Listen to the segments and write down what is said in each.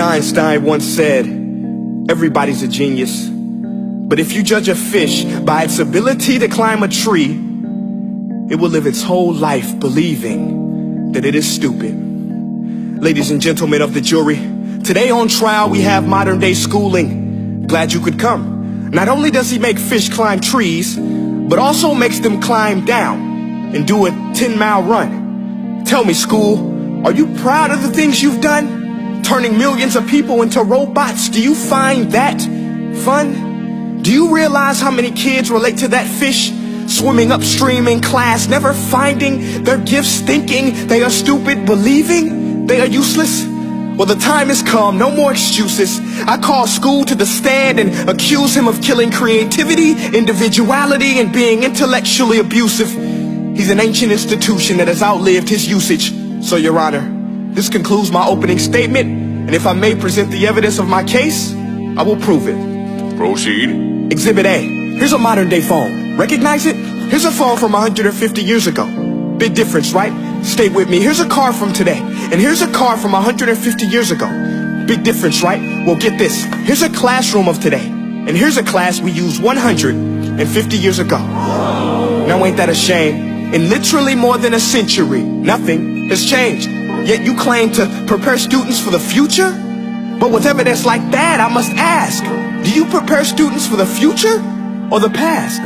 Einstein once said, everybody's a genius, but if you judge a fish by its ability to climb a tree, it will live its whole life believing that it is stupid. Ladies and gentlemen of the jury, today on trial we have modern day schooling. Glad you could come. Not only does he make fish climb trees, but also makes them climb down and do a 10-mile run. Tell me, school, are you proud of the things you've done? Turning millions of people into robots, do you find that fun? Do you realize how many kids relate to that fish? Swimming upstream in class, never finding their gifts, thinking they are stupid, believing they are useless? Well, the time has come, no more excuses. I call school to the stand and accuse him of killing creativity, individuality, and being intellectually abusive. He's an ancient institution that has outlived his usage. So, Your Honor, this concludes my opening statement, and if I may present the evidence of my case, I will prove it. Proceed. Exhibit A. Here's a modern day phone. Recognize it? Here's a phone from 150 years ago. Big difference, right? Stay with me. Here's a car from today, and here's a car from 150 years ago. Big difference, right? Well, get this. Here's a classroom of today, and here's a class we used 150 years ago. Now ain't that a shame? In literally more than a century, nothing has changed. Yet you claim to prepare students for the future? But with evidence like that, I must ask, do you prepare students for the future or the past?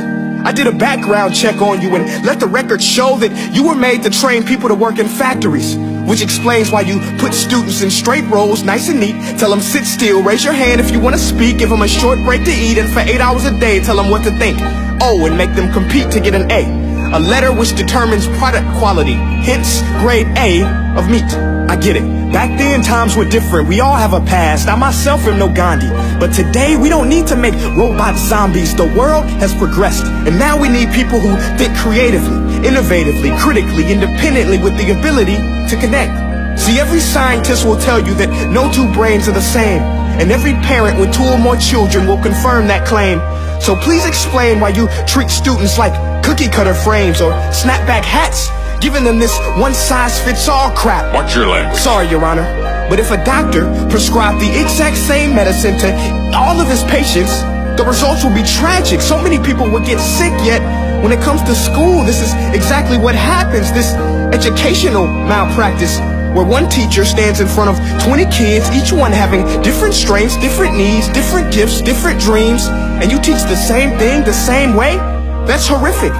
I did a background check on you and let the record show that you were made to train people to work in factories, which explains why you put students in straight rows, nice and neat, tell them sit still, raise your hand if you want to speak, give them a short break to eat, and for 8 hours a day tell them what to think. Oh, and make them compete to get an A letter which determines product quality, hence grade A of meat. I get it. Back then, times were different. We all have a past. I myself am no Gandhi. But today, we don't need to make robot zombies. The world has progressed. And now we need people who think creatively, innovatively, critically, independently, with the ability to connect. See, every scientist will tell you that no two brains are the same. And every parent with 2 or more children will confirm that claim. So please explain why you treat students like cookie cutter frames or snapback hats, giving them this one-size-fits-all crap. Watch your language. Sorry, Your Honor, but if a doctor prescribed the exact same medicine to all of his patients, the results will be tragic. So many people will get sick, yet when it comes to school, this is exactly what happens. This educational malpractice, where one teacher stands in front of 20 kids, each one having different strengths, different needs, different gifts, different dreams, and you teach the same thing the same way? That's horrific.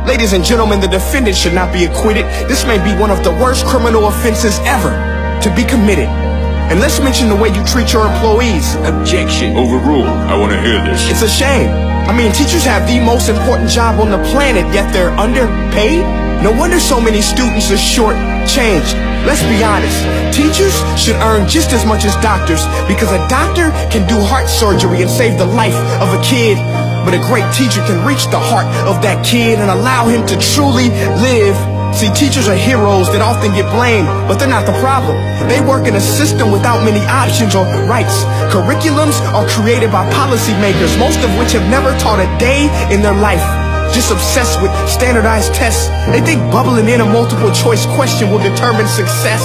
Ladies and gentlemen, the defendant should not be acquitted. This may be one of the worst criminal offenses ever to be committed. And let's mention the way you treat your employees. Objection. Overruled. I want to hear this. It's a shame. I mean, teachers have the most important job on the planet, yet they're underpaid? No wonder so many students are short-changed. Let's be honest, teachers should earn just as much as doctors, because a doctor can do heart surgery and save the life of a kid, but a great teacher can reach the heart of that kid and allow him to truly live. See, teachers are heroes that often get blamed, but they're not the problem. They work in a system without many options or rights. Curriculums are created by policymakers, most of which have never taught a day in their life. Just obsessed with standardized tests. They think bubbling in a multiple choice question will determine success.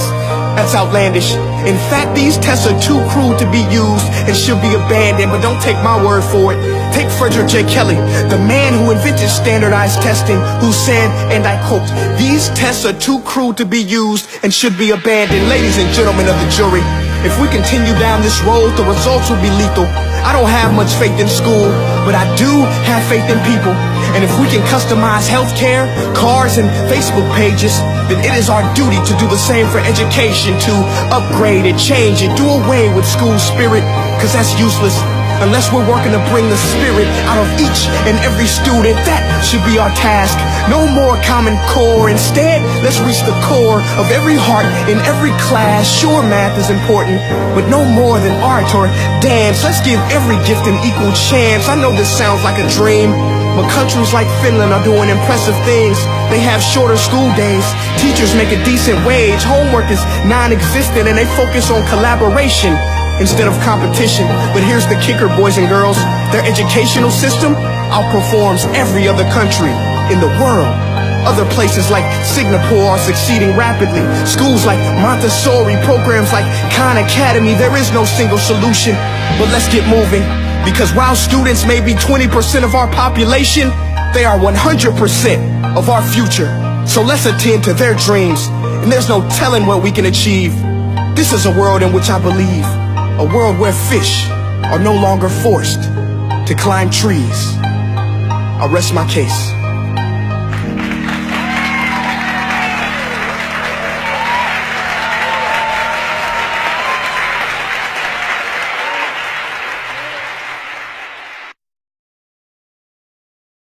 That's outlandish. In fact, these tests are too crude to be used and should be abandoned, but don't take my word for it. Take Frederick J. Kelly, the man who invented standardized testing, who said, and I quote, "These tests are too crude to be used and should be abandoned." Ladies and gentlemen of the jury, if we continue down this road, the results will be lethal. I don't have much faith in school, but I do have faith in people. And if we can customize healthcare, cars, and Facebook pages, then it is our duty to do the same for education, to upgrade and change and do away with school spirit, because that's useless. Unless we're working to bring the spirit out of each and every student, that should be our task. No more Common Core. Instead, let's reach the core of every heart in every class. Sure, math is important, but no more than art or dance. Let's give every gift an equal chance. I know this sounds like a dream, but countries like Finland are doing impressive things. They have shorter school days, teachers make a decent wage, homework is non-existent, and they focus on collaboration instead of competition. But here's the kicker, boys and girls. Their educational system outperforms every other country in the world. Other places like Singapore are succeeding rapidly. Schools like Montessori, programs like Khan Academy. There is no single solution, but let's get moving. Because while students may be 20% of our population, they are 100% of our future. So let's attend to their dreams, and there's no telling what we can achieve. This is a world in which I believe, a world where fish are no longer forced to climb trees. I rest my case.